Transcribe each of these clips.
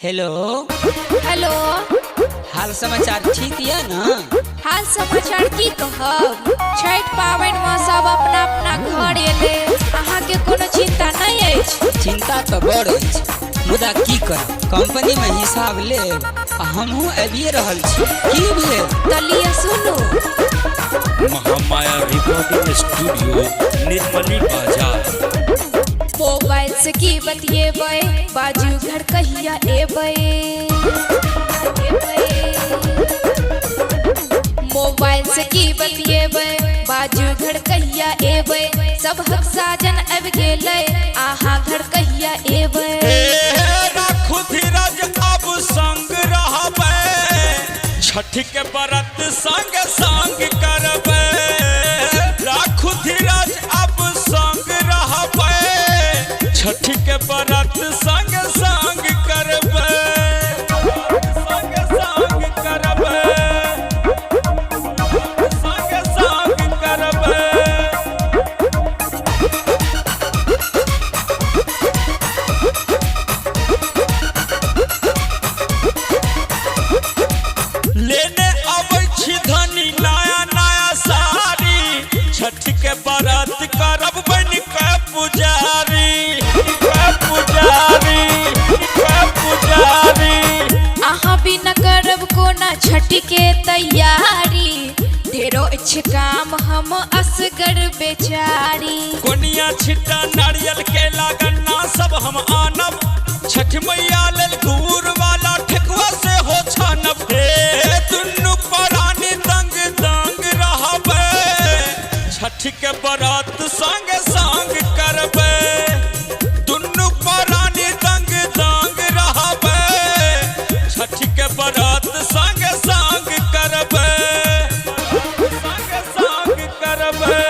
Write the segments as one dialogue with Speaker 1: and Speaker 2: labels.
Speaker 1: Hello
Speaker 2: hello.
Speaker 1: हाल समाचार ठीक है ना?
Speaker 2: हाल समाचार की कहब, छठ पावन में सब अपना अपना घर एले, अहाँ के कोनो चिंता नहीं अछि?
Speaker 1: चिंता तो बड़ अछि, मुदा की करब, कंपनी में हिसाब लेब आ हमहूँ आबिए रहल छी। की भेल?
Speaker 2: तलिए सुनू।
Speaker 3: महामाया रिकॉर्डिंग स्टूडियो निर्मली बाजार।
Speaker 2: मोबाइल से की बतिएबै, बाजू घर कहिया एबै। मोबाइल से की बतिएबै, बाजू घर कहिया एबै। सब हक साजन अब गेलै, आहा घर कहिया एबै।
Speaker 3: राखू धीरज अब संग रहबै, छठ के व्रत संग संग करबै। राखू धीरज अब संग रहबै, छठ के व्रत संग संग करबै। संग संग करबै, संग संग करबै। लेने अबै छी धनी नया नया साड़ी, छठ के व्रत करब बन के पुजारी।
Speaker 2: अहाँ भी न करब कोना छठ के तैयारी, ढेरो अच्छे काम हम असगर बेचारी।
Speaker 3: कोनिया छिट्टा नारियल केला गन्ना सब हम आनब, छठ मैया लेल गुड़ वाला ठेकुआ से हो छानब। हे दुन्नू परानी दंग दंग रहबै, छठ के व्रत संग संग करबै। दुन्नू परानी दंग दंग रहबै, छठ के व्रत संग संग करबै। संग संग करबै,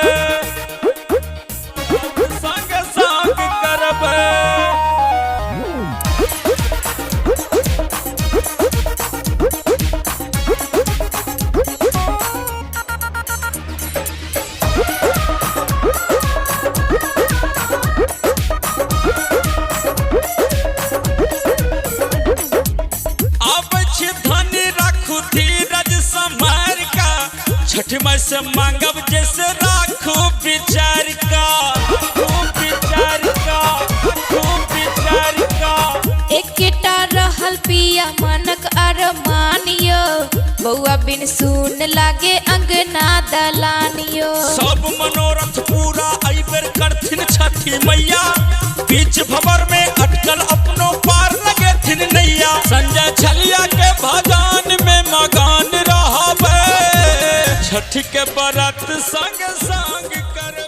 Speaker 3: संग संग करबै। धनी राखू धीरज संभार का, छठ में से मांगब जैसे राखू विचार का।
Speaker 2: एकेटा रहल पिया मनक अरमानियो, बउआ बिन सुन लागे अंगना दलानियो।
Speaker 3: सब मनोरथ पूरा अइबर करथिन छठी मैया, बीच भंवर में अटकल अपनो पार लगेथिन नैया। संजय छलिया के भजन में मगन रहबै, छठ के व्रत संग संग कर।